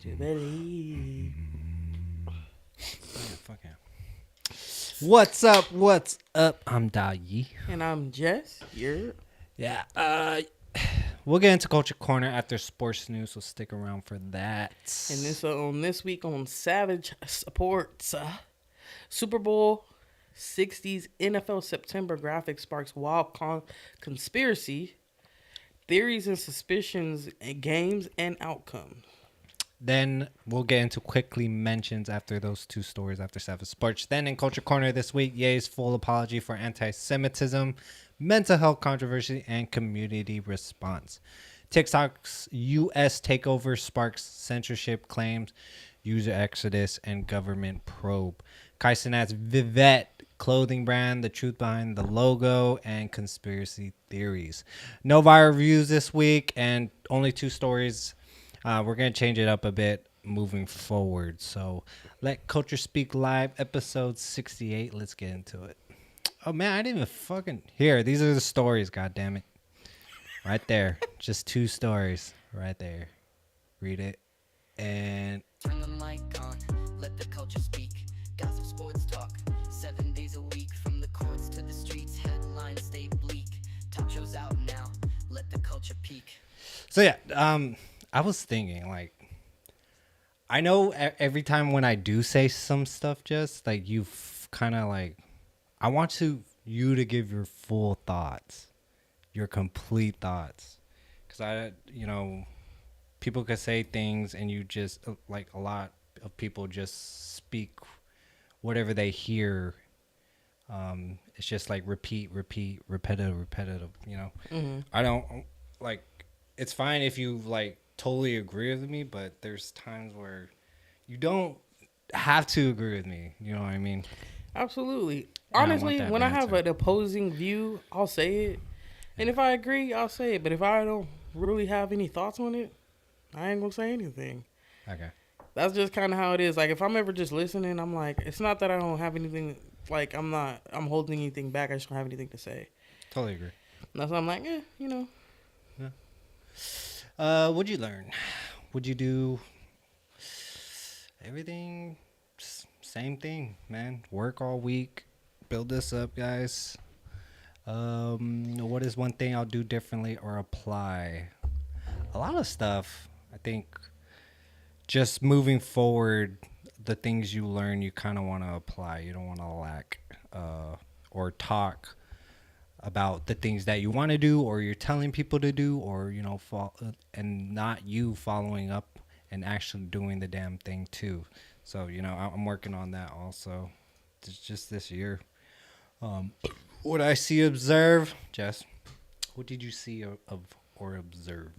to believe. Fuck yeah. What's up? What's up? I'm Dayi. And I'm Jess. You're... Yeah. We'll get into Culture Corner after sports news, so stick around for that. And this week on Savage Sports, Super Bowl 60s NFL September graphic sparks wild conspiracy theories and suspicions, and games and outcomes. Then we'll get into quickly mentions after those two stories after Savage Sports. Then in Culture Corner this week, Ye's full apology for anti-Semitism, mental health controversy, and community response. TikTok's U.S. takeover sparks censorship claims, user exodus, and government probe. Kai Cenat's Vivette clothing brand, the truth behind the logo, and conspiracy theories. No viral reviews this week, and only two stories. We're going to change it up a bit moving forward. So, Let Culture Speak Live, episode 68. Let's get into it. Oh, man, I didn't even fucking... Here, these are the stories, goddammit. Right there. Just two stories right there. Read it. And... Turn the mic on, let the culture speak. Gossip sports talk, 7 days a week. From the courts to the streets, headlines stay bleak. Talk shows out now, let the culture peak. So, yeah, I was thinking, like, I know every time when I do say some stuff, just like you kind of like, I want you to give your full thoughts, your complete thoughts. Because people could say things and you just, like a lot of people just speak whatever they hear. It's just like repeat, repetitive, you know. Mm-hmm. I don't, like, it's fine if you, like, totally agree with me, but there's times where you don't have to agree with me. You know what I mean? Absolutely. And Honestly, when I have answer. an opposing view, I'll say it. And if I agree, I'll say it. But if I don't really have any thoughts on it, I ain't going to say anything. Okay. That's just kind of how it is. Like, if I'm ever just listening, I'm like, it's not that I don't have anything, like, I'm holding anything back. I just don't have anything to say. Totally agree. That's why I'm like, you know. What'd you learn? What'd you do? Everything, same thing, man. Work all week. Build this up, guys. What is one thing I'll do differently or apply? A lot of stuff. I think just moving forward, the things you learn, you kind of want to apply. You don't want to lack or talk about the things that you want to do or you're telling people to do, or, you know, and not you following up and actually doing the damn thing too. So, you know, I'm working on that also. It's just this year. What I see, observe. Jess, what did you see or observe?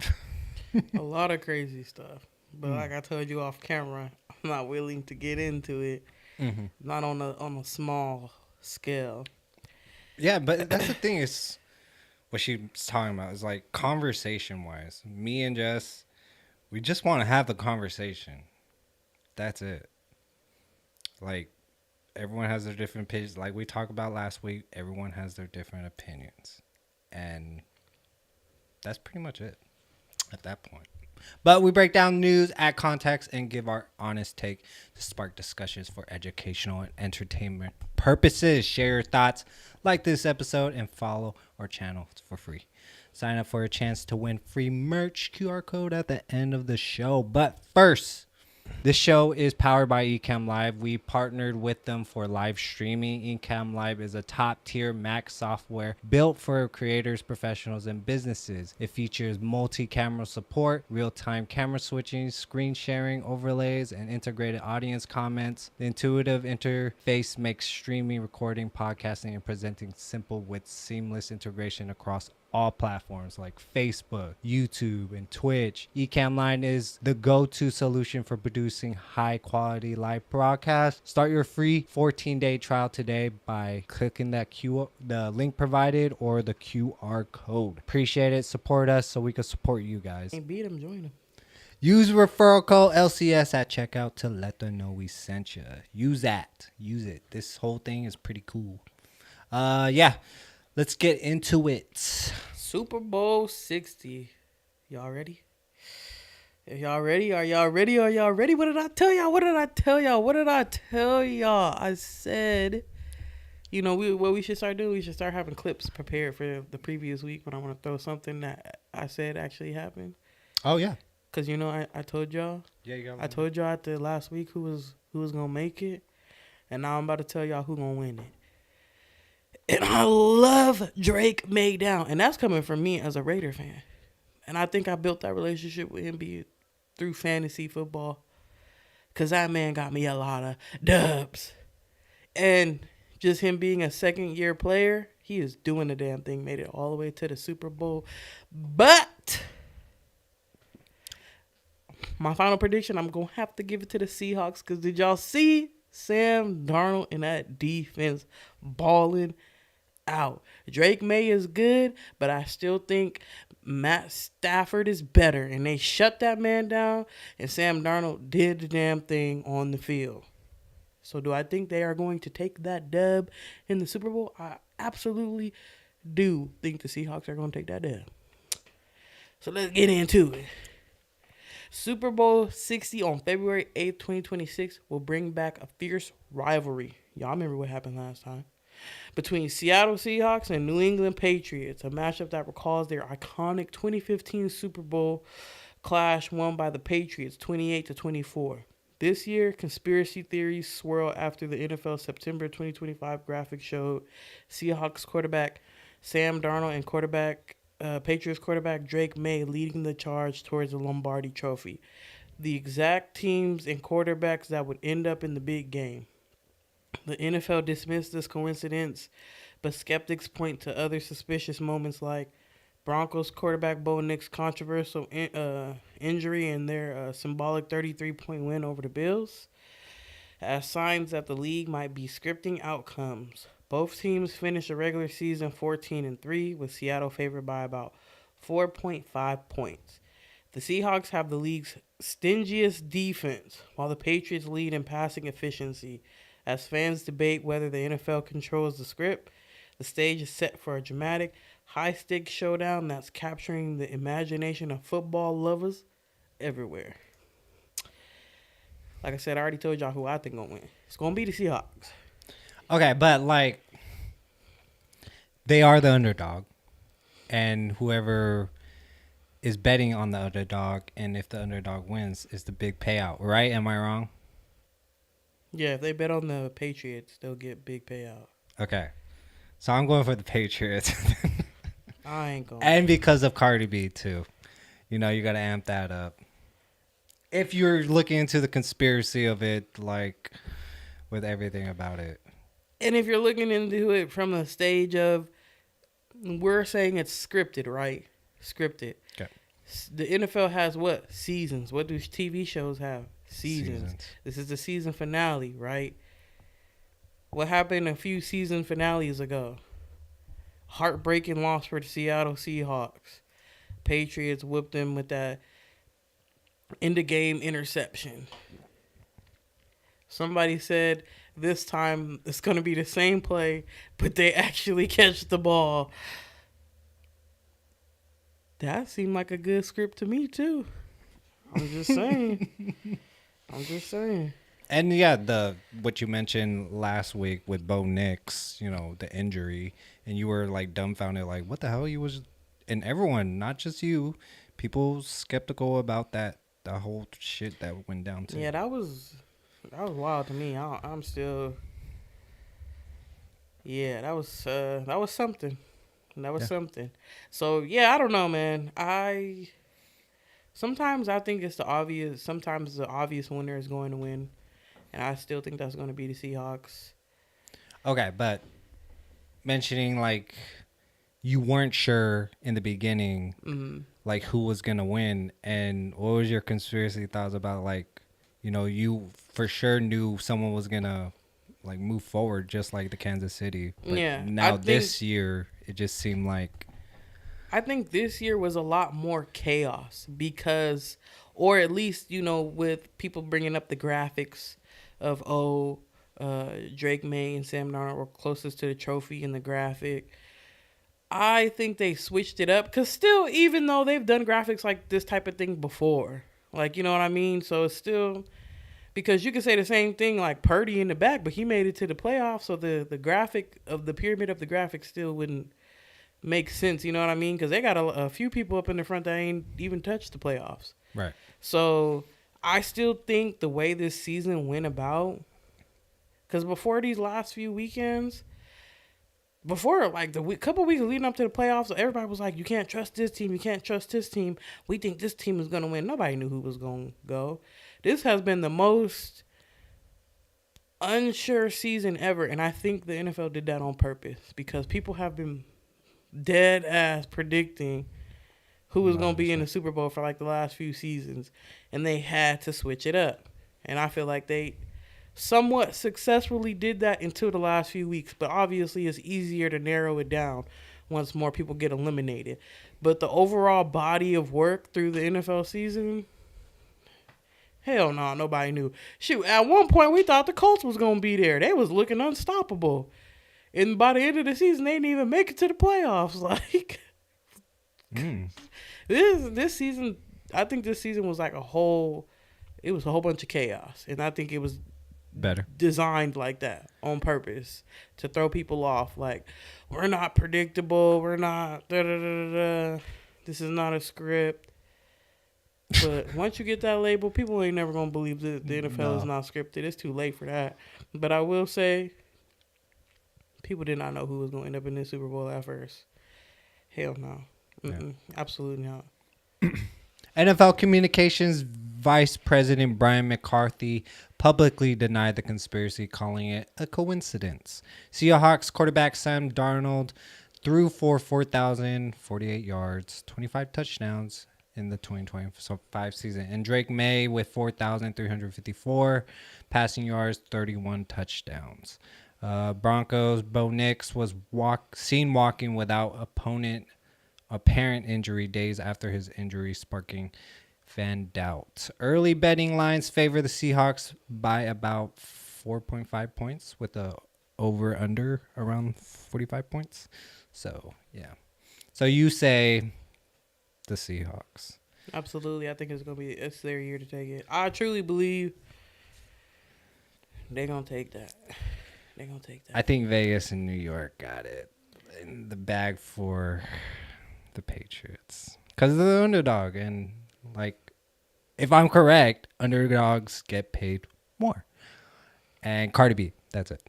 A lot of crazy stuff. But like I told you off camera, I'm not willing to get into it. Mm-hmm. Not on a small scale. Yeah, but that's the thing is what she's talking about is like conversation wise. Me and Jess, we just want to have the conversation. That's it. Like, everyone has their different opinions. Like we talked about last week, everyone has their different opinions. And that's pretty much it at that point. But we break down news, add context, and give our honest take to spark discussions for educational and entertainment purposes. Share your thoughts, like this episode, and follow our channel for free. Sign up for a chance to win free merch QR code at the end of the show. But first, this show is powered by Ecamm Live. We partnered with them for live streaming. Ecamm Live is a top-tier Mac software built for creators, professionals, and businesses. It features multi-camera support, real-time camera switching, screen sharing, overlays, and integrated audience comments. The intuitive interface makes streaming, recording, podcasting, and presenting simple with seamless integration across all platforms like Facebook, YouTube, and Twitch. Ecamm Line is the go-to solution for producing high-quality live broadcasts. Start your free 14-day trial today by clicking the link provided or the QR code. Appreciate it. Support us so we can support you guys. Ain't beat him, join him. Use referral code LCS at checkout to let them know we sent you. Use that. Use it. This whole thing is pretty cool. Yeah. Let's get into it. Super Bowl 60. Y'all ready? Are y'all ready? Are y'all ready? Are y'all ready? What did I tell y'all? What did I tell y'all? What did I tell y'all? I said, what we should start doing, we should start having clips prepared for the previous week when I want to throw something that I said actually happened. Oh yeah. Cause I told y'all. Yeah, you got. I told y'all at the last week who was gonna make it, and now I'm about to tell y'all who gonna win it. And I love Drake May down, and that's coming from me as a Raider fan. And I think I built that relationship with him through fantasy football, cause that man got me a lot of dubs, and just him being a second year player, he is doing the damn thing. Made it all the way to the Super Bowl, but. My final prediction, I'm going to have to give it to the Seahawks because did y'all see Sam Darnold in that defense balling out? Drake May is good, but I still think Matt Stafford is better. And they shut that man down, and Sam Darnold did the damn thing on the field. So do I think they are going to take that dub in the Super Bowl? I absolutely do think the Seahawks are going to take that dub. So let's get into it. Super Bowl 60 on February 8th, 2026 will bring back a fierce rivalry. Y'all remember what happened last time? Between Seattle Seahawks and New England Patriots, a matchup that recalls their iconic 2015 Super Bowl clash won by the Patriots 28-24. This year, conspiracy theories swirl after the NFL September 2025 graphic showed Seahawks quarterback Sam Darnold and Patriots quarterback Drake May leading the charge towards the Lombardi Trophy. The exact teams and quarterbacks that would end up in the big game. The NFL dismissed this coincidence, but skeptics point to other suspicious moments like Broncos quarterback Bo Nix's controversial injury and their symbolic 33-point win over the Bills as signs that the league might be scripting outcomes. Both teams finished the regular season 14-3, with Seattle favored by about 4.5 points. The Seahawks have the league's stingiest defense, while the Patriots lead in passing efficiency. As fans debate whether the NFL controls the script, the stage is set for a dramatic, high-stakes showdown that's capturing the imagination of football lovers everywhere. Like I said, I already told y'all who I think gonna win. It's gonna be the Seahawks. Okay, but like they are the underdog, and whoever is betting on the underdog, and if the underdog wins, is the big payout, right? Am I wrong? Yeah, if they bet on the Patriots, they'll get big payout. Okay, so I'm going for the Patriots. I ain't going. And because of Cardi B too, you gotta amp that up. If you're looking into the conspiracy of it, like with everything about it. And if you're looking into it from the stage of, we're saying it's scripted, right? Scripted. Okay. The NFL has what? Seasons. What do TV shows have? Seasons. This is the season finale, right? What happened a few season finales ago? Heartbreaking loss for the Seattle Seahawks. Patriots whooped them with that end-of-game interception. Somebody said this time it's going to be the same play, but they actually catch the ball. That seemed like a good script to me, too. I'm just saying. And yeah, what you mentioned last week with Bo Nix, the injury, and you were like dumbfounded, like what the hell? And everyone, not just you, people skeptical about that, the whole shit that went down too. Yeah, that was wild to me. I'm still. Yeah, that was something. That was something. So yeah, I don't know, man. Sometimes I think it's the obvious. Sometimes the obvious winner is going to win, and I still think that's going to be the Seahawks. Okay, but mentioning like you weren't sure in the beginning, like who was gonna win, and what was your conspiracy thoughts about like, you for sure knew someone was gonna like move forward, just like the Kansas City. But yeah. Now this year, it just seemed like. I think this year was a lot more chaos because, or at least, with people bringing up the graphics of, Drake May and Sam Darnold were closest to the trophy in the graphic. I think they switched it up because still, even though they've done graphics like this type of thing before, Like, you know what I mean? So it's still, because you could say the same thing like Purdy in the back, but he made it to the playoffs. So the graphic of the pyramid of the graphic still wouldn't make sense. You know what I mean? Because they got a few people up in the front that ain't even touched the playoffs. Right. So I still think the way this season went about, because before these last few weekends, before like the couple weeks leading up to the playoffs, everybody was like, you can't trust this team, you can't trust this team. We think this team is going to win. Nobody knew who was going to go. This has been the most unsure season ever, and I think the NFL did that on purpose because people have been dead ass predicting who was going to be in the Super Bowl for like the last few seasons, and they had to switch it up. And I feel like they somewhat successfully did that until the last few weeks, but obviously it's easier to narrow it down once more people get eliminated. But the overall body of work through the NFL season, hell no, nobody knew. Shoot, at one point we thought the Colts was going to be there. They was looking unstoppable. And by the end of the season, they didn't even make it to the playoffs. Like, this season, I think this season was like it was a whole bunch of chaos. And I think it was better designed like that on purpose to throw people off. Like, we're not predictable. We're not da-da-da-da-da. This is not a script. But once you get that label, people ain't never going to believe that the NFL is not scripted. It's too late for that. But I will say, people did not know who was going to end up in this Super Bowl at first. Hell no. Absolutely not. NFL Communications Vice President Brian McCarthy publicly denied the conspiracy, calling it a coincidence. Seahawks quarterback Sam Darnold threw for 4,048 yards, 25 touchdowns in the 2025 season. And Drake May with 4,354 passing yards, 31 touchdowns. Broncos Bo Nix was seen walking without apparent injury days after his injury, sparking fan doubt. Early betting lines favor the Seahawks by about 4.5 points with the over-under around 45 points. So, yeah. So you say the Seahawks. Absolutely. I think it's their year to take it. I truly believe they're going to take that. They're going to take that. I think Vegas and New York got it in the bag for the Patriots because of the underdog. And, like, if I'm correct, underdogs get paid more. And Cardi B, that's it.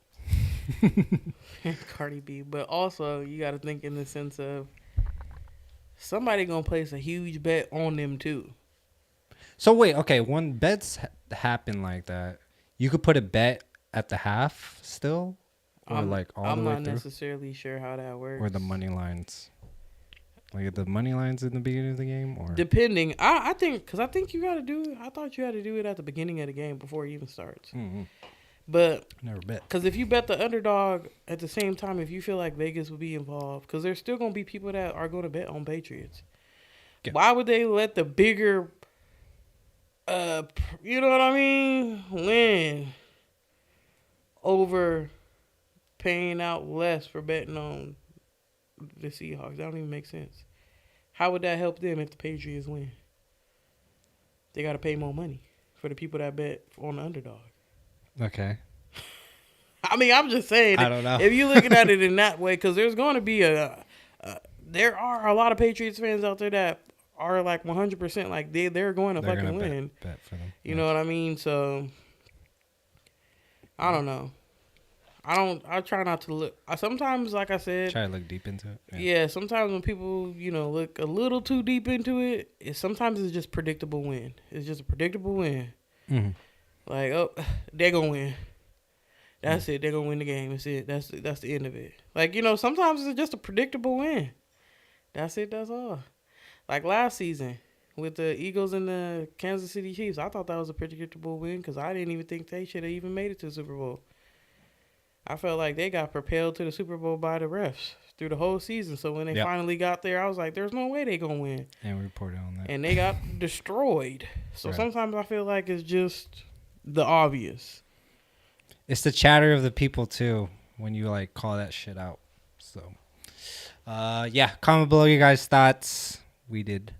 Cardi B. But also, you got to think in the sense of somebody going to place a huge bet on them, too. So, wait, okay, when bets happen like that, you could put a bet at the half still? Or, I'm the way not through? necessarily sure how that works. Or the money lines? Like the money lines in the beginning of the game? Or depending. I think, because I think you got to do it. I thought you had to do it at the beginning of the game before it even starts. Mm-hmm. But never bet. Because if you bet the underdog at the same time, if you feel like Vegas would be involved, because there's still going to be people that are going to bet on Patriots. Yeah. Why would they let the bigger, you know what I mean, win over paying out less for betting on the Seahawks? That don't even make sense. How would that help them if the Patriots win? They got to pay more money for the people that bet on the underdog. Okay. I mean, I'm just saying. I don't know. If you're looking at it in that way, because there's going to be there are a lot of Patriots fans out there that are like 100% like they're going to fucking win. Bet for them. You know what I mean? So I don't know. I try not to look. Sometimes, like I said, try to look deep into it. Yeah. Sometimes when people, look a little too deep into it, sometimes it's just predictable win. It's just a predictable win. Mm-hmm. Like, oh, they're gonna win. That's it. They're gonna win the game. That's it. That's the end of it. Like, sometimes it's just a predictable win. That's it. That's all. Like last season with the Eagles and the Kansas City Chiefs, I thought that was a predictable win because I didn't even think they should have even made it to the Super Bowl. I felt like they got propelled to the Super Bowl by the refs through the whole season. So when they finally got there, I was like, there's no way they're going to win. And we reported on that. And they got destroyed. So sometimes I feel like it's just the obvious. It's the chatter of the people, too, when you, call that shit out. So, comment below your guys' thoughts. We did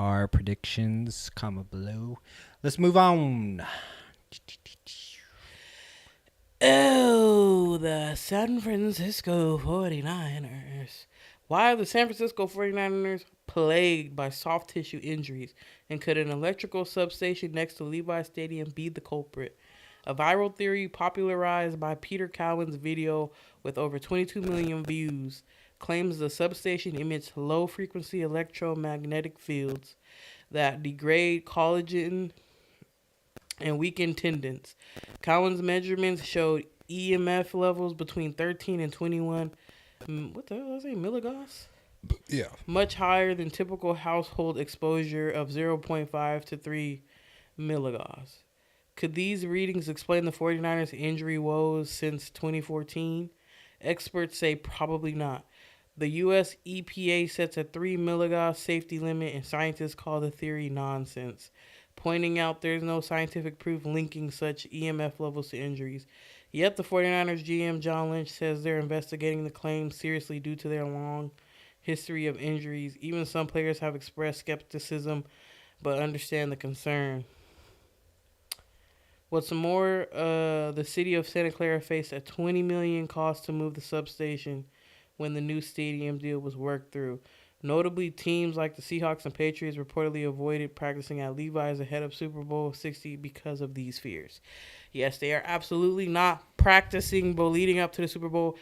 our predictions, comment below. Let's move on. Oh, the San Francisco 49ers. Why are the San Francisco 49ers plagued by soft tissue injuries? And could an electrical substation next to Levi Stadium be the culprit? A viral theory popularized by Peter Cowan's video with over 22 million views claims the substation emits low-frequency electromagnetic fields that degrade collagen and weaken tendons. Cowan's measurements showed EMF levels between 13 and 21. What the hell did I say? Milligauss? Yeah. Much higher than typical household exposure of 0.5 to 3 milligauss. Could these readings explain the 49ers' injury woes since 2014? Experts say probably not. The U.S. EPA sets a 3 milligauss safety limit, and scientists call the theory nonsense, pointing out there's no scientific proof linking such EMF levels to injuries. Yet the 49ers GM John Lynch says they're investigating the claims seriously due to their long history of injuries. Even some players have expressed skepticism but understand the concern. What's more, the city of Santa Clara faced a $20 million cost to move the substation when the new stadium deal was worked through. Notably, teams like the Seahawks and Patriots reportedly avoided practicing at Levi's ahead of Super Bowl 60 because of these fears. Yes, they are absolutely not practicing leading up to the Super Bowl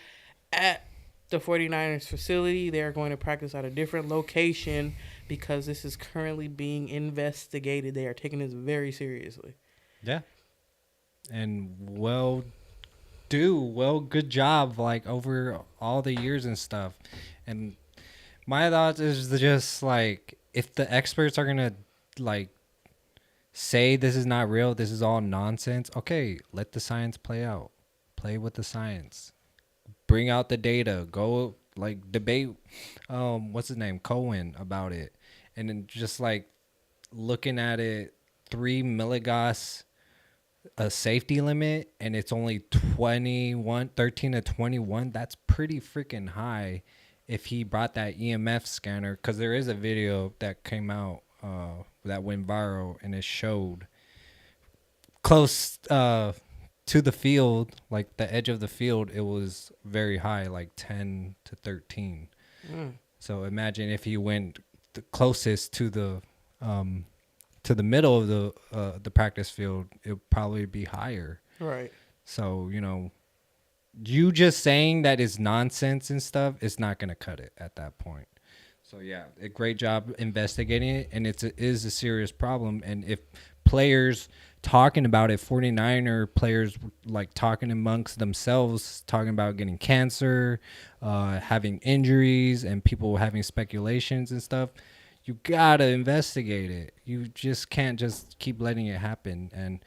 at the 49ers facility. They are going to practice at a different location because this is currently being investigated. They are taking this very seriously. Yeah. And good job, like, over all the years and stuff. And my thoughts is just, like, if the experts are gonna, like, say this is not real, this is all nonsense, okay, let the science play out. Play with the science. Bring out the data. Go, like, debate what's his name, Cohen, about it. And then just, like, looking at it, 3 milligauss a safety limit, and it's only 13 to 21. That's pretty freaking high. If he brought that EMF scanner, because there is a video that came out that went viral, and it showed close to the field, like the edge of the field, it was very high, like 10 to 13. So imagine if he went the closest to the middle of the practice field, it would probably be higher. Right. So, you just saying that is nonsense and stuff is not going to cut it at that point. So, yeah, a great job investigating it, and it is a serious problem. And if players talking about it, 49er players, like, talking amongst themselves, talking about getting cancer, having injuries, and people having speculations and stuff, you gotta investigate it. You just can't just keep letting it happen. And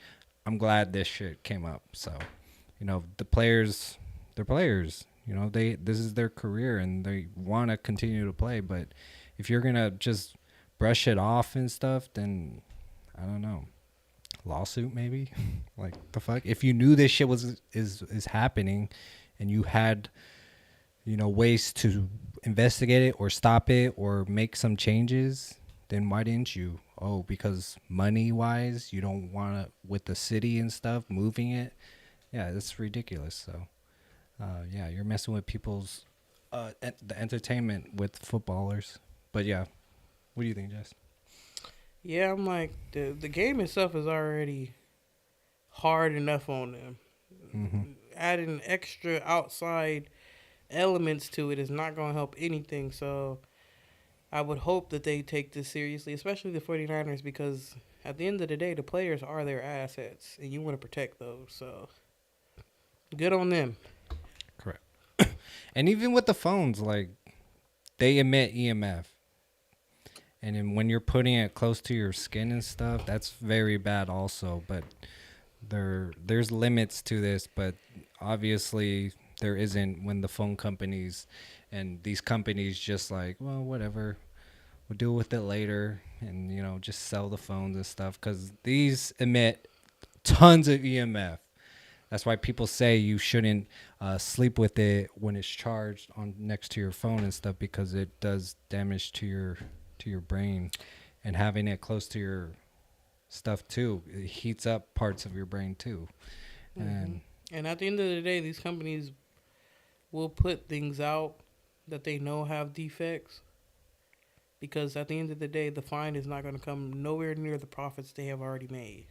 I'm glad this shit came up. So, the players, they're players. This is their career, and they want to continue to play. But if you're gonna just brush it off and stuff, then I don't know, lawsuit maybe. Like, the fuck. If you knew this shit is happening, and you had ways to investigate it or stop it or make some changes, then why didn't you? Oh, because money wise, you don't want to, with the city and stuff, moving it. Yeah, that's ridiculous. So, yeah, you're messing with people's the entertainment with footballers. But yeah, what do you think, Jess? Yeah, I'm like, the game itself is already hard enough on them. Mm-hmm. Adding extra outside elements to it is not going to help anything. So I would hope that they take this seriously, especially the 49ers, because at the end of the day, the players are their assets, and you want to protect those. So good on them. Correct. And even with the phones, like, they emit EMF. And then when you're putting it close to your skin and stuff, that's very bad also. But there's limits to this, but obviously there isn't when the phone companies and these companies just like, well, whatever, we'll deal with it later, and just sell the phones and stuff, because these emit tons of EMF. That's why people say you shouldn't sleep with it when it's charged on next to your phone and stuff, because it does damage to your brain. and having it close to your stuff too, it heats up parts of your brain too. And And at the end of the day, these companies will put things out that they know have defects because at the end of the day, the fine is not going to come nowhere near the profits they have already made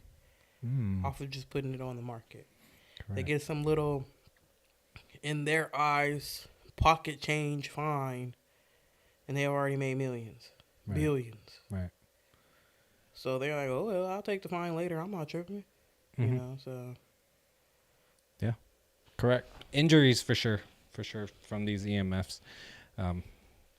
off of just putting it on the market. They correct. get some little, in their eyes, pocket change fine, and they have already made millions, Right. billions. Right. So they're like, oh, well, I'll take the fine later. I'm not tripping. You Mhm. know, so. Yeah. Correct. Injuries for sure from these EMFs. Um,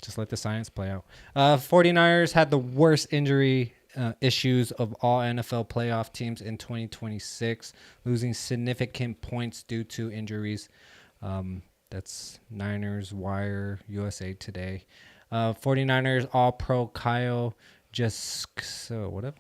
just let the science play out. 49ers had the worst injury issues of all NFL playoff teams in 2026, losing significant points due to injuries. That's Niners Wire USA Today. 49ers All-Pro Kyle whatever.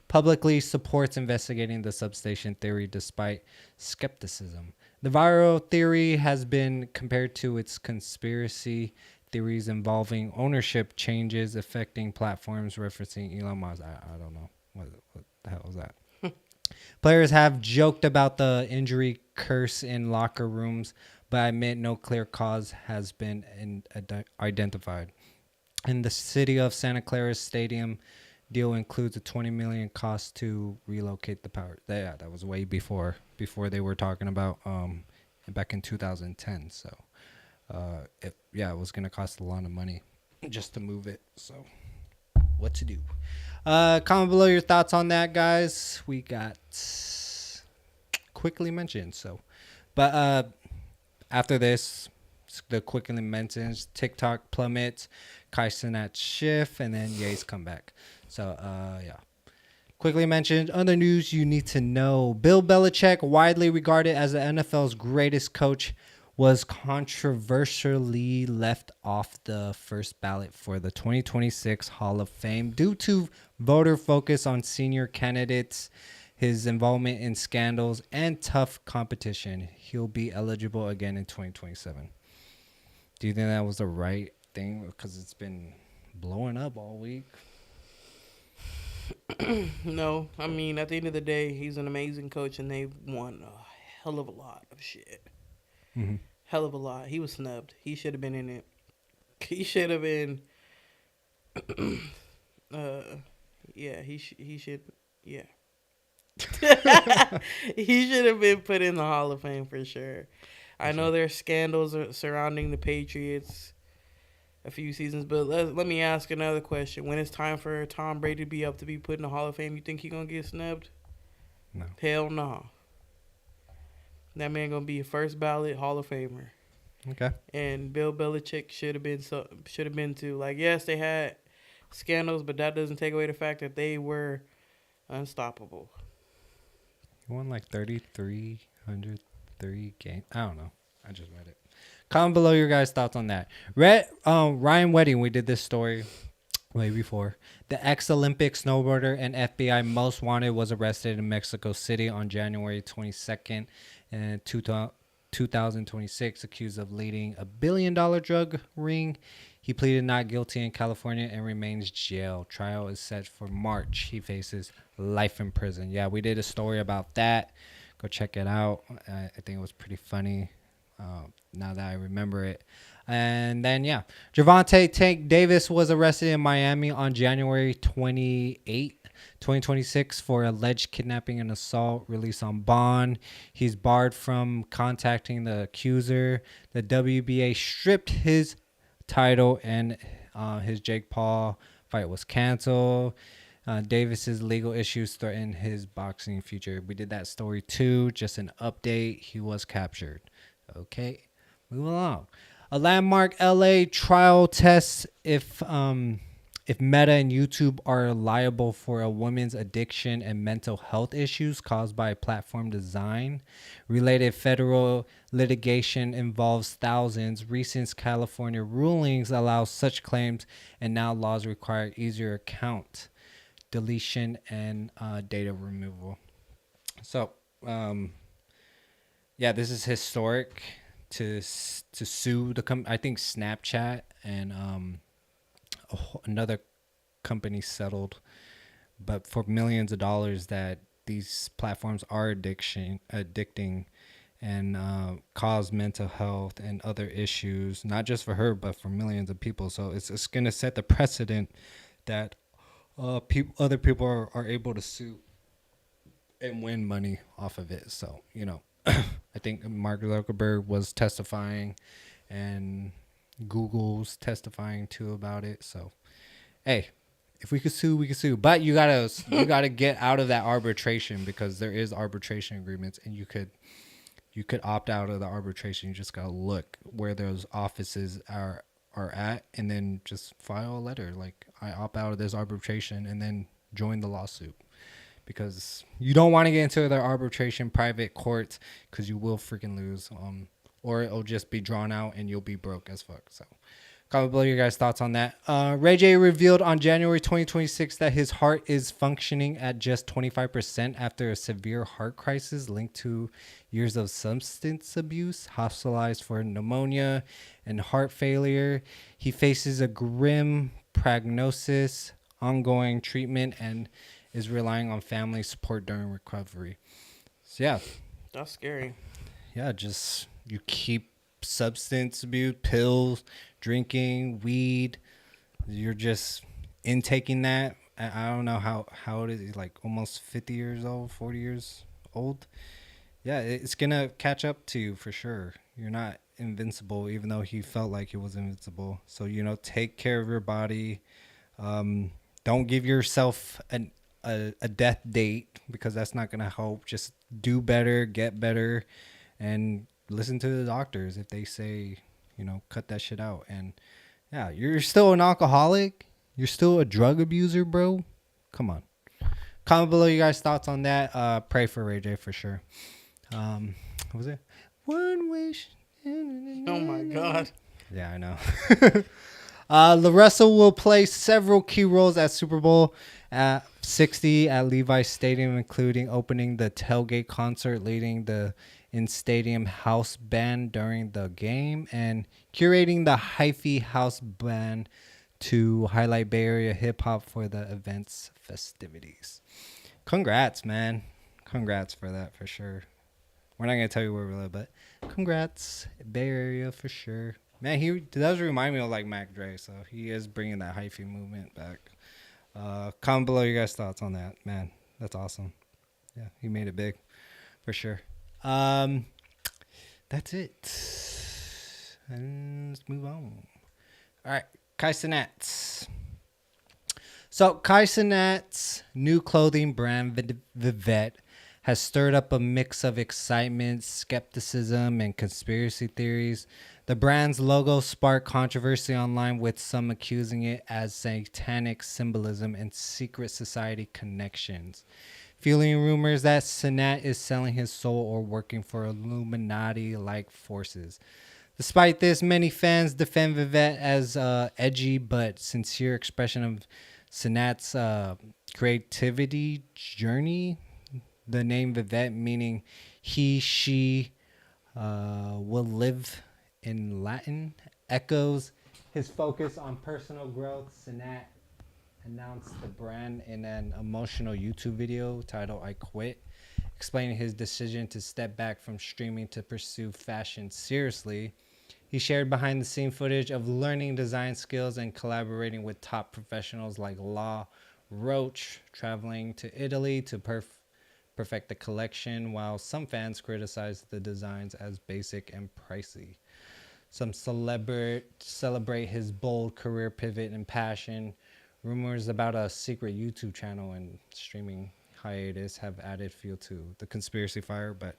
Publicly supports investigating the substation theory despite skepticism. The viral theory has been compared to its conspiracy theories involving ownership changes affecting platforms referencing Elon Musk. I don't know. What the hell is that? Players have joked about the injury curse in locker rooms, but admit no clear cause has been identified. In the city of Santa Clara's stadium deal includes a $20 million cost to relocate the power. Yeah, that was way before they were talking about back in 2010. So it was gonna cost a lot of money just to move it. So what to do? Comment below your thoughts on that, guys. We got quickly mentioned. So, but after this, the quickly mentioned TikTok plummets, Kyson at shift, and then Ye's come back. So, yeah. Quickly mentioned, other news you need to know. Bill Belichick, widely regarded as the NFL's greatest coach, was controversially left off the first ballot for the 2026 Hall of Fame due to voter focus on senior candidates, his involvement in scandals, and tough competition. He'll be eligible again in 2027. Do you think that was the right thing? Because it's been blowing up all week. No, I mean, at the end of the day, he's an amazing coach, and they've won a hell of a lot of shit. Mm-hmm. Hell of a lot. He was snubbed. He should have been in it. He should have been. Yeah, he should. Yeah, he should have been put in the Hall of Fame for sure. I know there's scandals surrounding the Patriots a few seasons, but let me ask another question. When it's time for Tom Brady to be put in the Hall of Fame, you think he gonna get snubbed? No. Hell no. That man gonna be a first ballot Hall of Famer. Okay. And Bill Belichick should have been too. Like, yes, they had scandals, but that doesn't take away the fact that they were unstoppable. He won like 3,303 games. I don't know. I just read it. Comment below your guys' thoughts on that. Ryan Wedding, we did this story way before. The ex-Olympic snowboarder and FBI most wanted was arrested in Mexico City on January 22nd in 2026, accused of leading a billion-dollar drug ring. He pleaded not guilty in California and remains jail. Trial is set for March. He faces life in prison. Yeah, we did a story about that. Go check it out. I think it was pretty funny. Now that I remember it. And then, yeah, Javante Tank Davis was arrested in Miami on January 28, 2026 for alleged kidnapping and assault, released on bond. He's barred from contacting the accuser. The WBA stripped his title and his Jake Paul fight was canceled. Davis's legal issues threaten his boxing future. We did that story too. Just an update. He was captured. Okay, moving along. A landmark LA trial tests if Meta and YouTube are liable for a woman's addiction and mental health issues caused by platform design. Related federal litigation involves thousands. Recent California rulings allow such claims, and now laws require easier account deletion and data removal. So, yeah, this is historic to sue the I think Snapchat and another company settled, but for millions of dollars, that these platforms are addicting and cause mental health and other issues, not just for her, but for millions of people. So it's going to set the precedent that other people are able to sue and win money off of it. So, I think Mark Zuckerberg was testifying and Google's testifying too about it. So, hey, if we could sue, we could sue. But you gotta get out of that arbitration, because there is arbitration agreements, and you could opt out of the arbitration. You just gotta look where those offices are at, and then just file a letter like, I opt out of this arbitration, and then join the lawsuit. Because you don't want to get into the arbitration private courts, because you will freaking lose, or it'll just be drawn out and you'll be broke as fuck. So comment below your guys' thoughts on that. Ray J revealed on January 2026 that his heart is functioning at just 25% after a severe heart crisis linked to years of substance abuse, hospitalized for pneumonia and heart failure. He faces a grim prognosis, ongoing treatment, and is relying on family support during recovery. So yeah, That's scary. yeah, just you keep substance abuse, pills, drinking, weed. You're just intaking that. I don't know how it is, like almost 50 years old, 40 years old. Yeah, it's gonna catch up to you for sure. You're not invincible, even though he felt like he was invincible. So take care of your body. Don't give yourself a death date, because that's not going to help. Just do better, get better, and listen to the doctors if they say, cut that shit out. And yeah, you're still an alcoholic. You're still a drug abuser, bro. Come on. Comment below you guys' thoughts on that. Pray for Ray J for sure. What was it? One wish. Oh my God. Yeah, I know. LaRussell will play several key roles at Super Bowl 60 at Levi's Stadium, including opening the tailgate concert, leading the in-stadium house band during the game, and curating the Hi-Fi house band to highlight Bay Area hip-hop for the event's festivities. Congrats, man. Congrats for that, for sure. We're not going to tell you where we live, but congrats. Bay Area for sure. Man, he does remind me of like Mac Dre, so he is bringing that hyphy movement back. Comment below your guys' thoughts on that. Man, that's awesome. Yeah, he made it big for sure. That's it. And let's move on. All right, Kai Cenat's. So Kai Cenat's new clothing brand, Vivette, has stirred up a mix of excitement, skepticism, and conspiracy theories. The brand's logo sparked controversy online, with some accusing it as satanic symbolism and secret society connections, fueling rumors that Cenat is selling his soul or working for Illuminati-like forces. Despite this, many fans defend Vivette as edgy but sincere expression of Cenat's creativity journey. The name Vivette, meaning he, she, will live in Latin, echoes his focus on personal growth. Cenat announced the brand in an emotional YouTube video titled I Quit, explaining his decision to step back from streaming to pursue fashion seriously. He shared behind the scene footage of learning design skills and collaborating with top professionals like Law Roach, traveling to Italy to perfect the collection, while some fans criticized the designs as basic and pricey. Some celebrate his bold career pivot and passion. Rumors about a secret YouTube channel and streaming hiatus have added fuel to the conspiracy fire, but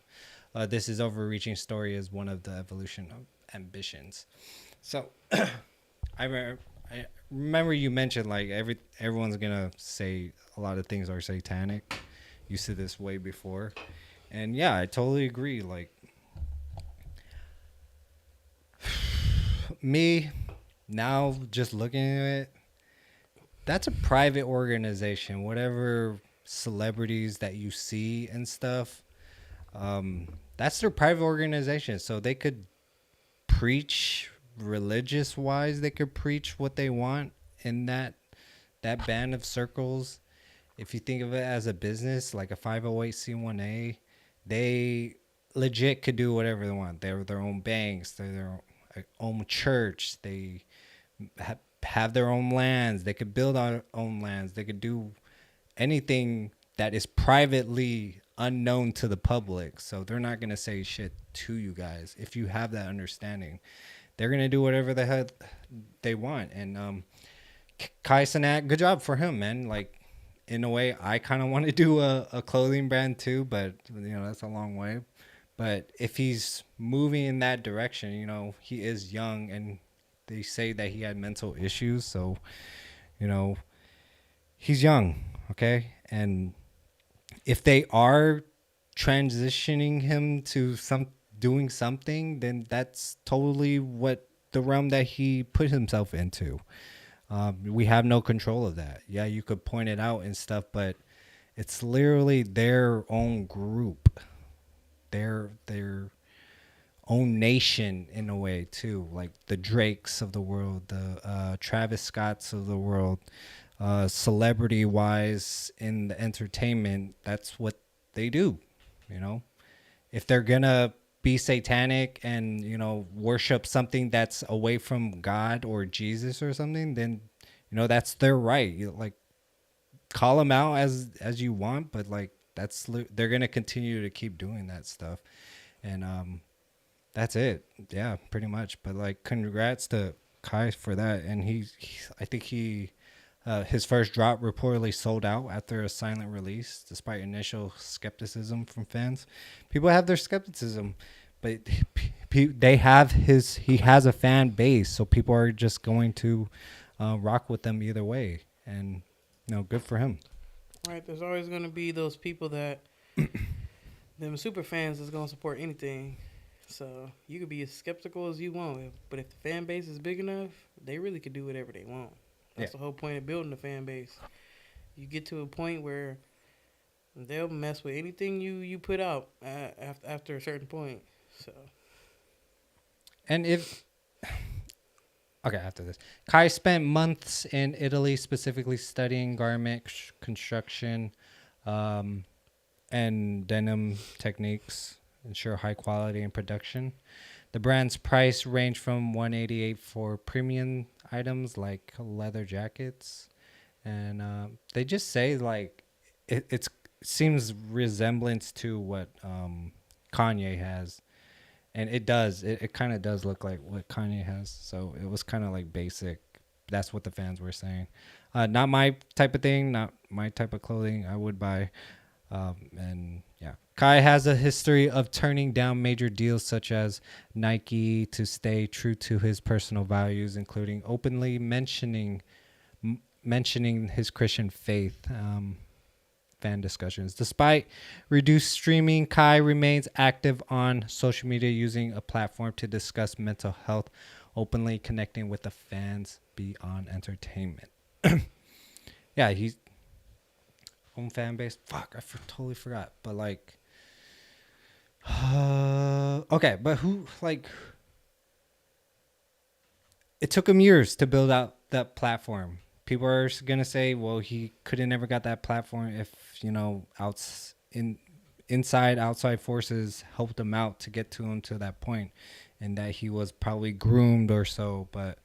this is overreaching story is one of the evolution of ambitions. So I remember you mentioned like everyone's gonna say a lot of things are satanic. You said this way before, and yeah, I totally agree. Like me now, just looking at it, that's a private organization. Whatever celebrities that you see and stuff, that's their private organization. So they could preach religious wise, they could preach what they want, in that band of circles, if you think of it as a business, like a 508c1a, they legit could do whatever they want. They're their own banks. They're their own church. They have their own lands. They could build our own lands. They could do anything that is privately unknown to the public. So they're not going to say shit to you guys. If you have that understanding, they're going to do whatever the hell they want. And Kai Cenat, good job for him, man. Like, in a way, I kind of want to do a clothing brand too, but that's a long way. But if he's moving in that direction, he is young, and they say that he had mental issues. So, he's young, okay? And if they are transitioning him to doing something, then that's totally what the realm that he put himself into. We have no control of that. Yeah, you could point it out and stuff, but it's literally their own group, their own nation in a way too. Like the Drakes of the world, the Travis Scotts of the world, celebrity wise in the entertainment. That's what they do. If they're gonna be satanic and worship something that's away from God or Jesus or something, then that's their right. Like, call them out as you want, but like they're gonna continue to keep doing that stuff. And that's it. Yeah, pretty much. But like, congrats to Kai for that. And I think his first drop reportedly sold out after a silent release, despite initial skepticism from fans. People have their skepticism, but he has a fan base, so people are just going to rock with them either way. And good for him. Right, there's always going to be those people that them super fans is going to support anything. So you could be as skeptical as you want, but if the fan base is big enough, they really could do whatever they want. That's the whole point of building a fan base. You get to a point where they'll mess with anything you put out after a certain point. So, and after this, Kai spent months in Italy specifically studying garment construction and denim techniques, ensure high quality in production. The brand's price ranged from $188 for premium items like leather jackets, and they just say like it seems resemblance to what Kanye has, and it does. It kind of does look like what Kanye has. So it was kind of like basic. That's what the fans were saying. Not my type of thing. Not my type of clothing I would buy. And yeah, Kai has a history of turning down major deals such as Nike to stay true to his personal values, including openly mentioning his Christian faith. Fan discussions. Despite reduced streaming, Kai remains active on social media, using a platform to discuss mental health, openly connecting with the fans beyond entertainment. Yeah, he's own fan base. Fuck, I totally forgot. But like, okay, but who, like, it took him years to build out that platform. People are gonna say, well, he could have never got that platform if inside outside forces helped him out to get to him to that point, and that he was probably groomed or so. But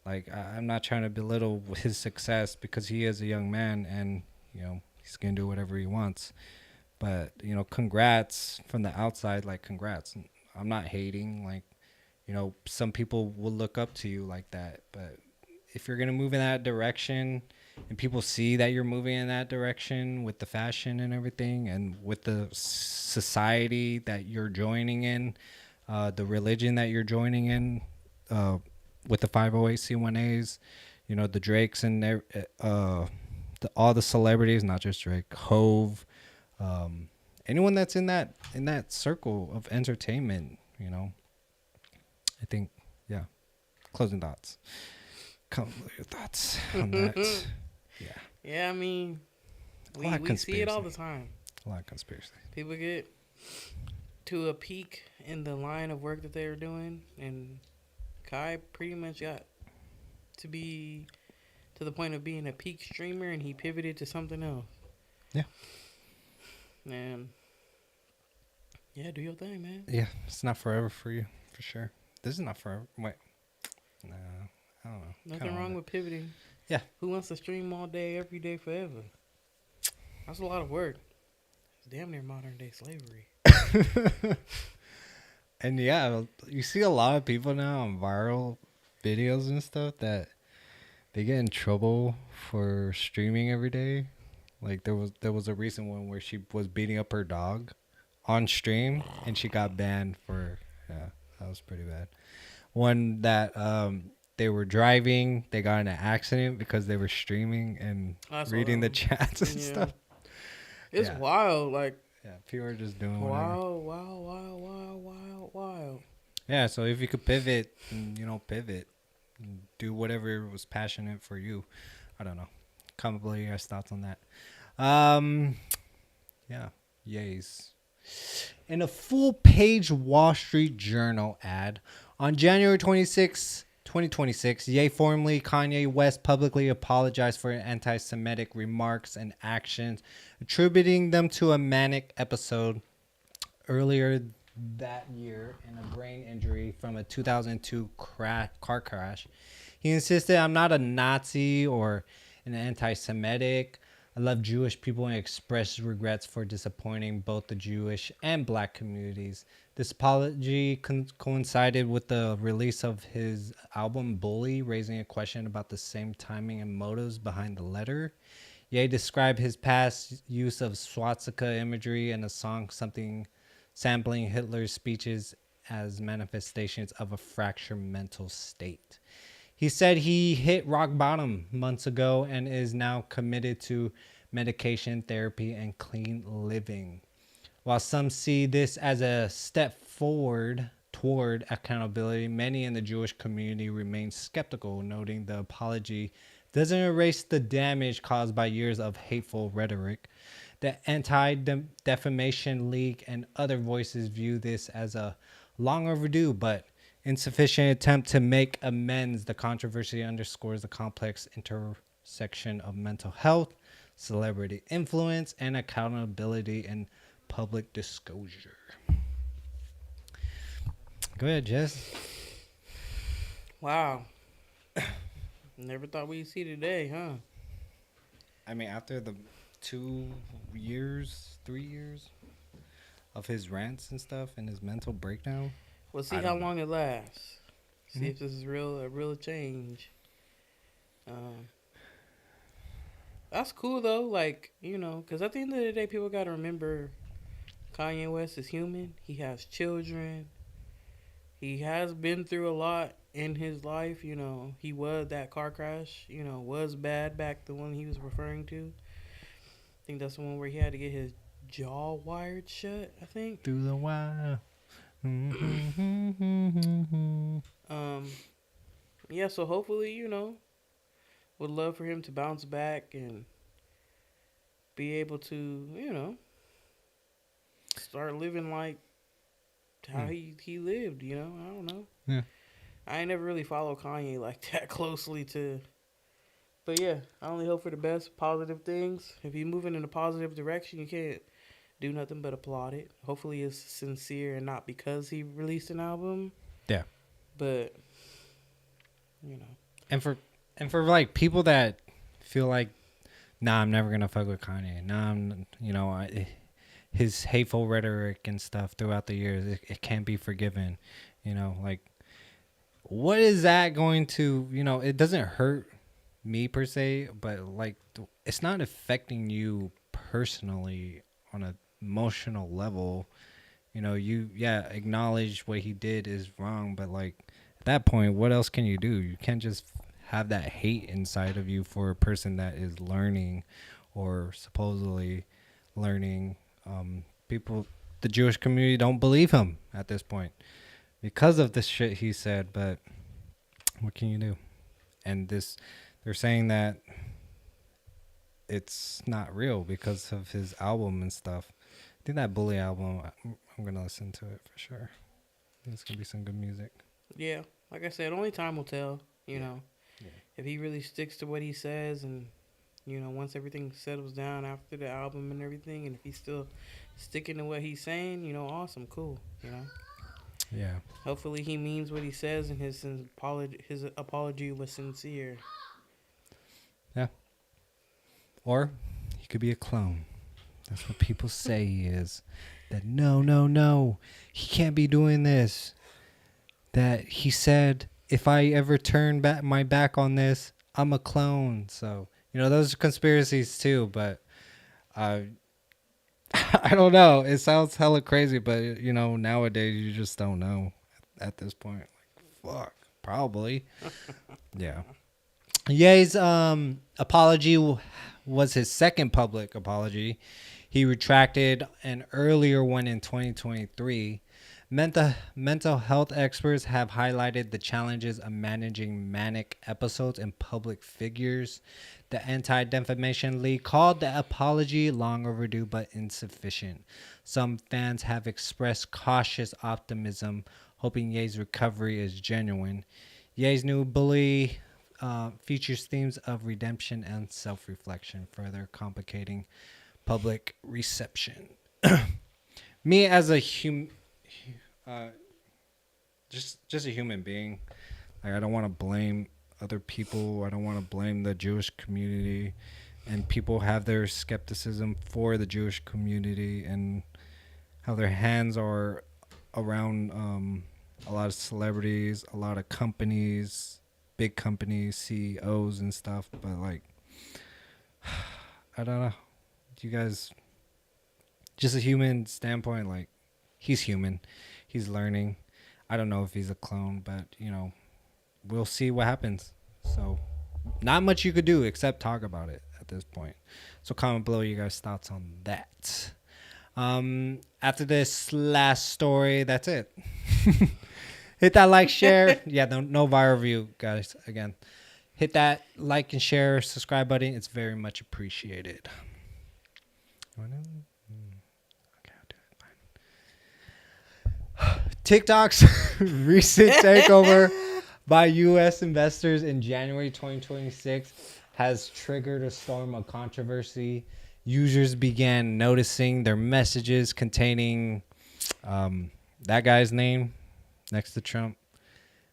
like, I'm not trying to belittle his success, because he is a young man, and he's gonna do whatever he wants. But congrats from the outside. Like, congrats. I'm not hating. Like, some people will look up to you like that, but if you're going to move in that direction and people see that you're moving in that direction with the fashion and everything, and with the society that you're joining in, the religion that you're joining in, with the 508c1as, the Drakes and all the celebrities, not just Drake, Hove, anyone that's in that circle of entertainment, I think, yeah. Closing thoughts. Come with your thoughts on that. Yeah. Yeah, I mean, we see it all the time. A lot of conspiracy. People get to a peak in the line of work that they were doing, and Kai pretty much got to to the point of being a peak streamer, and he pivoted to something else. Yeah. And yeah, do your thing, man. Yeah, it's not forever for you, for sure. This is not forever. Wait. No, I don't know. Nothing wrong with pivoting. Yeah. Who wants to stream all day, every day, forever? That's a lot of work. It's damn near modern day slavery. And yeah, you see a lot of people now on viral videos and stuff that they get in trouble for streaming every day. Like there was a recent one where she was beating up her dog on stream and she got banned for, yeah, that was pretty bad. One that they were driving, they got in an accident because they were streaming and reading the chats and stuff. It's wild, like, yeah, people are just doing whatever. Wild. Yeah, so if you could pivot, pivot, and do whatever was passionate for you. I don't know. Comment below your guys' thoughts on that. Yeah, yays. In a full-page Wall Street Journal ad on January 26, 2026, Ye, formerly Kanye West, publicly apologized for anti-Semitic remarks and actions, attributing them to a manic episode earlier that year and a brain injury from a 2002 car crash. He insisted, "I'm not a Nazi or an anti-Semitic. I love Jewish people and express regrets for disappointing both the Jewish and black communities." This apology coincided with the release of his album Bully, raising a question about the same timing and motives behind the letter. Ye described his past use of swastika imagery in a song, something sampling Hitler's speeches as manifestations of a fractured mental state. He said he hit rock bottom months ago and is now committed to medication, therapy, and clean living. While some see this as a step forward toward accountability, many in the Jewish community remain skeptical, noting the apology doesn't erase the damage caused by years of hateful rhetoric. The Anti-Defamation League and other voices view this as a long overdue but insufficient attempt to make amends. The controversy underscores the complex intersection of mental health, celebrity influence, and accountability in public disclosure. Go ahead, Jess. Wow. Never thought we'd see today, huh? I mean, after the 3 years of his rants and stuff and his mental breakdown. We'll see how long it lasts. See if this is a real change. That's cool though, like, because at the end of the day, people got to remember Kanye West is human. He has children. He has been through a lot in his life. He was, that car crash, was bad back, the one he was referring to. I think that's the one where he had to get his jaw wired shut, I think. Through the wire. Yeah, so hopefully, would love for him to bounce back and be able to, start living like how he lived, I don't know. Yeah. I ain't never really followed Kanye like that closely but yeah, I only hope for the best, positive things. If you're moving in a positive direction, you can't do nothing but applaud it. Hopefully it's sincere and not because he released an album. Yeah. But, And for like people that feel like, nah, I'm never gonna fuck with Kanye. Nah, his hateful rhetoric and stuff throughout the years, it can't be forgiven. Like, what is that going to? It doesn't hurt me per se, but like, it's not affecting you personally on an emotional level. You acknowledge what he did is wrong, but like at that point, what else can you do? You can't just have that hate inside of you for a person that is learning or supposedly learning. The Jewish community don't believe him at this point because of this shit he said, but what can you do? And they're saying that it's not real because of his album and stuff. I think that Bully album, I'm going to listen to it for sure. It's going to be some good music. Yeah, like I said, only time will tell, If he really sticks to what he says, and once everything settles down after the album and everything, and if he's still sticking to what he's saying, awesome, cool. Yeah. Hopefully he means what he says, and his apology was sincere. Yeah. Or he could be a clone. That's what people say he is. That no, he can't be doing this. That he said, if I ever turn back my back on this, I'm a clone. So, those are conspiracies too, but I don't know. It sounds hella crazy, but nowadays you just don't know at this point. Like, fuck, probably. Yeah. Ye's apology was his second public apology. He retracted an earlier one in 2023. Mental health experts have highlighted the challenges of managing manic episodes in public figures. The Anti-Defamation League called the apology long overdue but insufficient. Some fans have expressed cautious optimism, hoping Ye's recovery is genuine. Ye's new Bully features themes of redemption and self-reflection, further complicating public reception. Me as a just a human being, like, I don't want to blame other people. I don't want to blame the Jewish community, and people have their skepticism for the Jewish community and how their hands are around a lot of celebrities, a lot of companies, big companies, CEOs and stuff. But like, I don't know. You guys, just a human standpoint, like, he's human. He's learning. I don't know if he's a clone, but, we'll see what happens. So, not much you could do except talk about it at this point. So, comment below your guys' thoughts on that. After this last story, that's it. Hit that like, share. Yeah, no viral view, guys. Again, hit that like and share, subscribe button. It's very much appreciated. Okay, I'll do it. Fine. TikTok's recent takeover by U.S. investors in January 2026 has triggered a storm of controversy. Users began noticing their messages containing that guy's name next to Trump.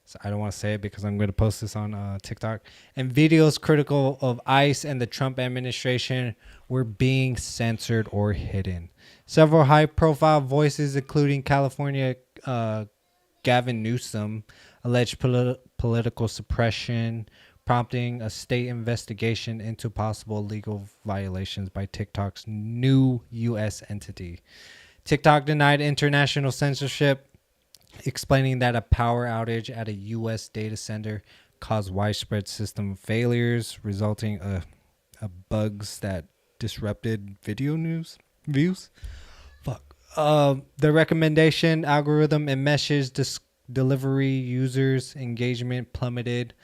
So I don't want to say it because I'm going to post this on TikTok. And videos critical of ICE and the Trump administration were being censored or hidden. Several high-profile voices, including California Gavin Newsom, alleged political suppression, prompting a state investigation into possible legal violations by TikTok's new U.S. entity. TikTok denied international censorship, explaining that a power outage at a U.S. data center caused widespread system failures, resulting in bugs that disrupted video news views. The recommendation algorithm and message delivery users engagement plummeted.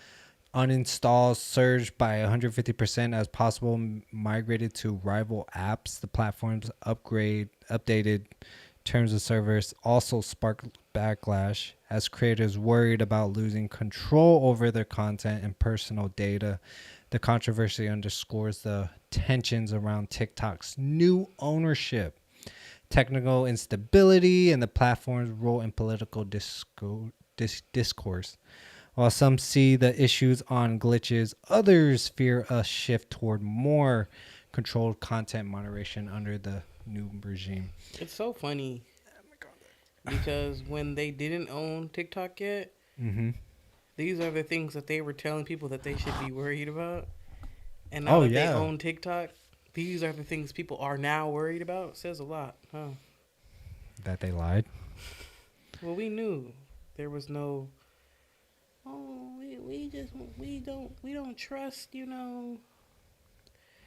Uninstalls surged by 150% as possible migrated to rival apps. The platform's updated terms of service also sparked backlash as creators worried about losing control over their content and personal data. The controversy underscores the tensions around TikTok's new ownership, technical instability, and the platform's role in political discourse. While some see the issues on glitches, others fear a shift toward more controlled content moderation under the new regime. It's so funny because when they didn't own TikTok yet, these are the things that they were telling people that they should be worried about. And now they own TikTok, these are the things people are now worried about. It says a lot, huh? That they lied? Well, we knew there was no... we don't trust,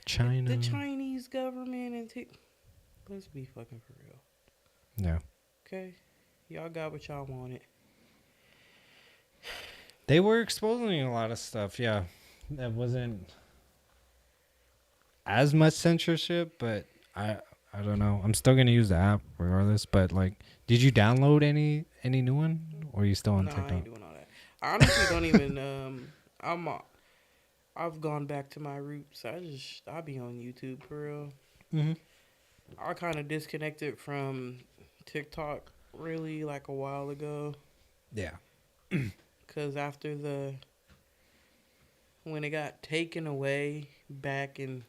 China. the Chinese government and let's be fucking for real. No. Okay, y'all got what y'all wanted. They were exposing a lot of stuff. Yeah, that wasn't as much censorship, but I don't know. I'm still gonna use the app regardless. But like, did you download any new one, or are you still on TikTok? I ain't doing all that. I honestly don't even. I've gone back to my roots. I be on YouTube for real. Mm-hmm. I kind of disconnected from TikTok really like a while ago Yeah. because after when it got taken away back in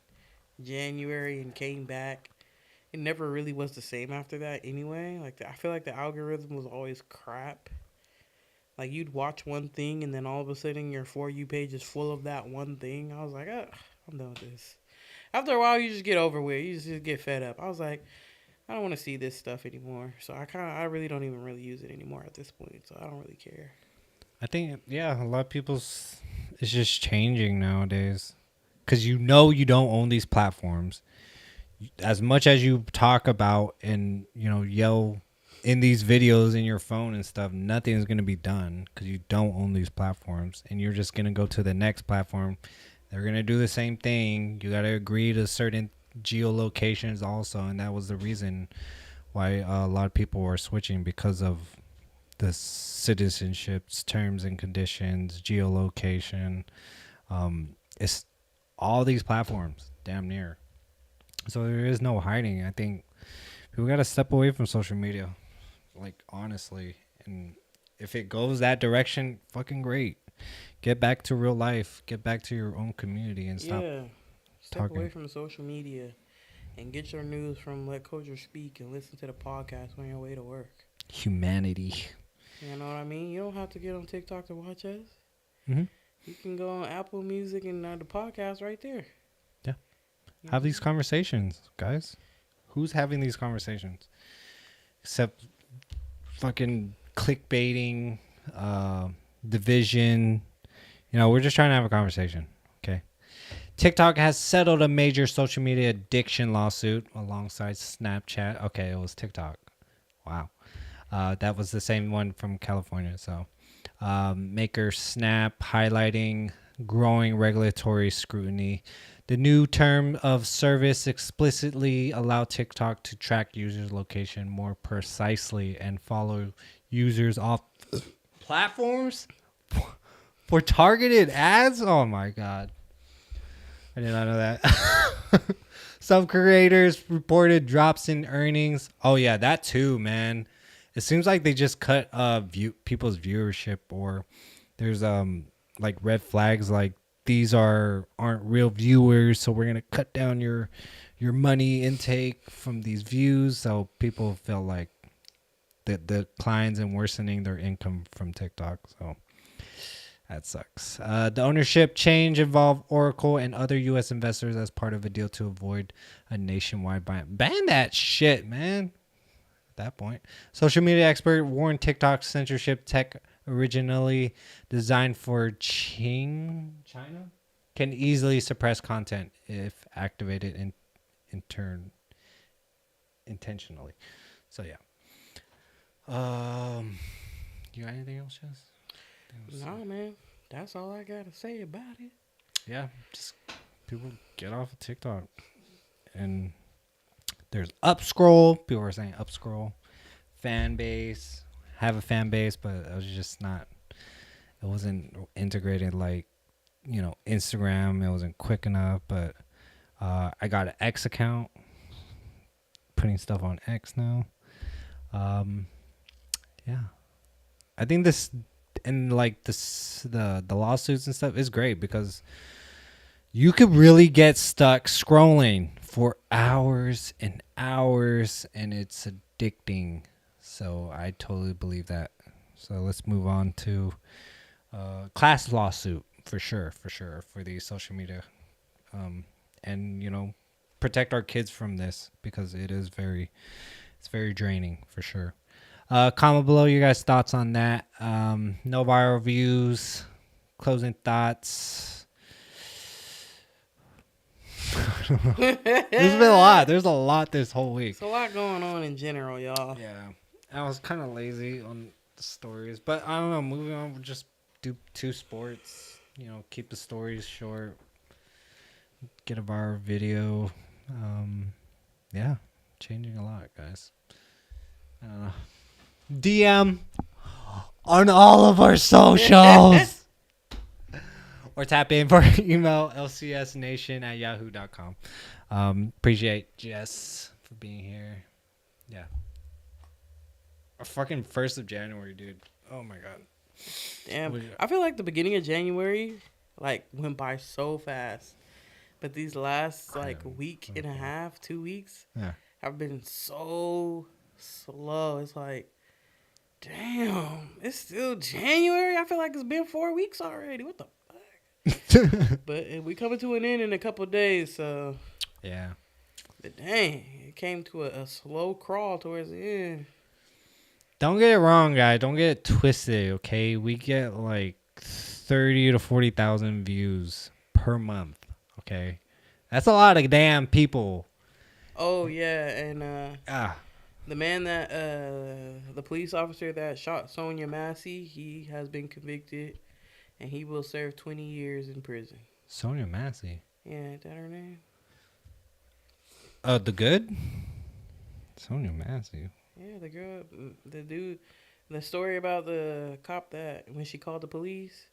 January and came back, it never really was the same after that anyway. I feel like the algorithm was always crap. Like you'd watch one thing and then all of a sudden your For You page is full of that one thing. I was like, I'm done with this. After a while, you just get over with. You just get fed up. I was like, I don't want to see this stuff anymore. So I really don't even really use it anymore at this point. So I don't really care. I think, yeah, a lot of people's, it's just changing nowadays. Because you know you don't own these platforms. As much as you talk about and, you know, yell in these videos in your phone and stuff, nothing is going to be done because you don't own these platforms. And you're just going to go to the next platform. They're going to do the same thing. You got to agree to certain geolocations also. And that was the reason why a lot of people were switching, because of the citizenships, terms and conditions, geolocation. It's all these platforms, damn near. So there is no hiding. I think people got to step away from social media, like, honestly. And if it goes that direction, fucking great. Get back to real life. Get back to your own community and stop Step talking. away from social media and get your news from Let Culture Speak and listen to the podcast on your way to work. Humanity. You know what I mean? You don't have to get on TikTok to watch us. Mm-hmm. You can go on Apple Music and the podcast right there. Yeah. You Have know? these conversations, guys. Who's having these conversations? Except fucking clickbaiting, division. You know, we're just trying to have a conversation, okay? TikTok has settled a major social media addiction lawsuit alongside Snapchat. Okay, it was TikTok. Wow. That was the same one from California. So, maker Snap highlighting growing regulatory scrutiny. The new term of service explicitly allow TikTok to track users' location more precisely and follow users off platforms for targeted ads. Oh my God. I did not know that. Some creators reported drops in earnings. Oh yeah, that too, man. It seems like they just cut people's viewership, or there's like red flags like these aren't real viewers, so we're gonna cut down your money intake from these views. So people feel like the declines and worsening their income from TikTok. So that sucks. The ownership change involved Oracle and other U.S. investors as part of a deal to avoid a nationwide ban. Ban that shit, man. At that point, social media expert warned TikTok's censorship tech, originally designed for China, can easily suppress content if activated intentionally. So yeah. You got anything else, Jess? Nah, man. That's all I got to say about it. Yeah, just people get off of TikTok. And there's upscroll. People were saying upscroll. Fan base. Have a fan base, but it was just not, it wasn't integrated like, you know, Instagram. It wasn't quick enough, but I got an X account. Putting stuff on X now. Yeah. I think this, and like this, the lawsuits and stuff is great because you could really get stuck scrolling for hours and hours, and it's addicting. So I totally believe that. So let's move on to class lawsuit for sure for these social media, and you know, protect our kids from this because it's very draining for sure. Comment below your guys' thoughts on that. No viral views. Closing thoughts. There's been a lot. There's a lot this whole week. There's a lot going on in general, y'all. Yeah. I was kind of lazy on the stories. But I don't know. Moving on, we'll just do 2 sports. You know, keep the stories short. Get a viral video. Yeah. Changing a lot, guys. I don't know. DM on all of our socials. or tap in for email lcsnation@yahoo.com. Appreciate Jess for being here. Yeah. Our fucking 1st of January, dude. Oh my god. Damn. I feel like the beginning of January like went by so fast. But these last like week and a half, 2 weeks have been so slow. It's like, damn, it's still January. I feel like it's been 4 weeks already. What the fuck? But we coming to an end in a couple of days, so yeah. But dang, it came to a slow crawl towards the end. Don't get it wrong, guys. Don't get it twisted, okay? We get like 30 to 40,000 views per month, okay? That's a lot of damn people. Oh yeah, and the man that the police officer that shot Sonia Massey, he has been convicted, and he will serve 20 years in prison. Sonia Massey. Yeah, is that her name? The good? Sonia Massey. Yeah, the girl, the dude, the story about the cop that when she called the police,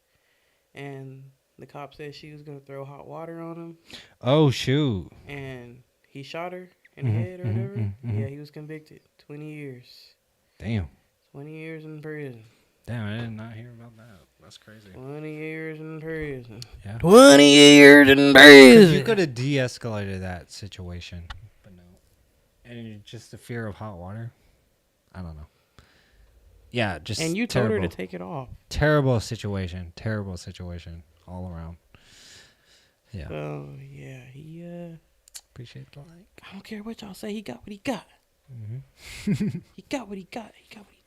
and the cop said she was gonna throw hot water on him. Oh shoot! And he shot her in the head or whatever. Yeah, he was convicted. 20 years. Damn. 20 years in prison. Damn, I did not hear about that. That's crazy. 20 years in prison. Yeah. 20 years in prison. You could have de-escalated that situation, but no. And just the fear of hot water. I don't know. Yeah, just and you terrible. told her to take it off. Terrible situation. Terrible situation all around. Yeah. So yeah, he appreciate the like. I don't care what y'all say. He got what he got. He got what he got. He got what he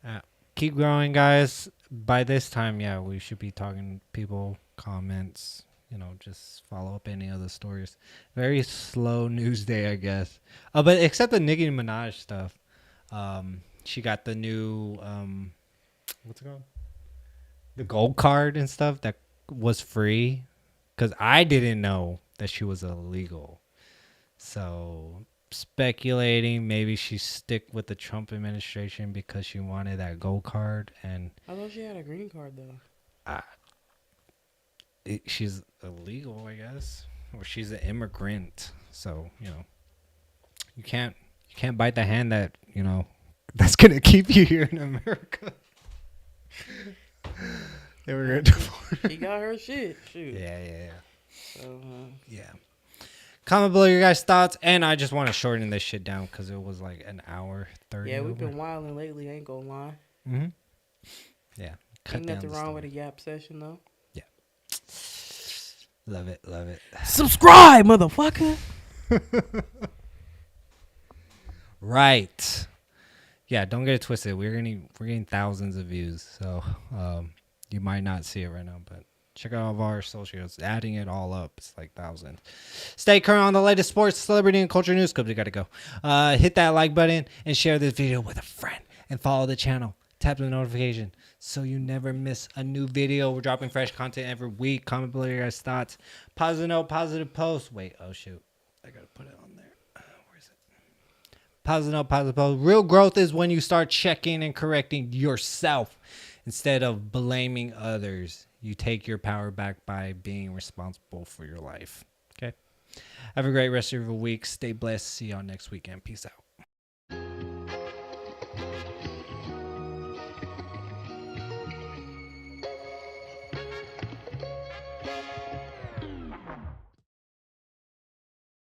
deserved. Keep growing, guys. By this time, yeah, we should be talking to people, comments. You know, just follow up any other stories. Very slow news day, I guess. But except the Nicki Minaj stuff. She got the new what's it called? The gold card and stuff that was free. Because I didn't know that she was illegal. So speculating maybe she stick with the Trump administration because she wanted that gold card. And I thought she had a green card though. She's illegal, I guess. Or she's an immigrant. So, you know, you can't bite the hand that, you know, that's going to keep you here in America. They were going to She got her shit. Shoot. Yeah. So, yeah. Comment below your guys' thoughts. And I just want to shorten this shit down because it was like an hour 30. Yeah, we've been wilding lately. Ain't gonna lie. Yeah. Ain't nothing wrong with a yap session though. Yeah. Love it. Subscribe, motherfucker. Right. Yeah, don't get it twisted. We're getting thousands of views, so you might not see it right now, but check out all of our socials. Adding it all up, it's like thousands. Stay current on the latest sports, celebrity, and culture news. Because we gotta go. Hit that like button and share this video with a friend, and follow the channel. Tap the notification so you never miss a new video. We're dropping fresh content every week. Comment below your guys' thoughts. Positive note, positive post. Wait, oh shoot, I gotta put it on there. Where is it? Positive note, positive post. Real growth is when you start checking and correcting yourself instead of blaming others. You take your power back by being responsible for your life. Okay. Have a great rest of your week. Stay blessed. See y'all next weekend. Peace out.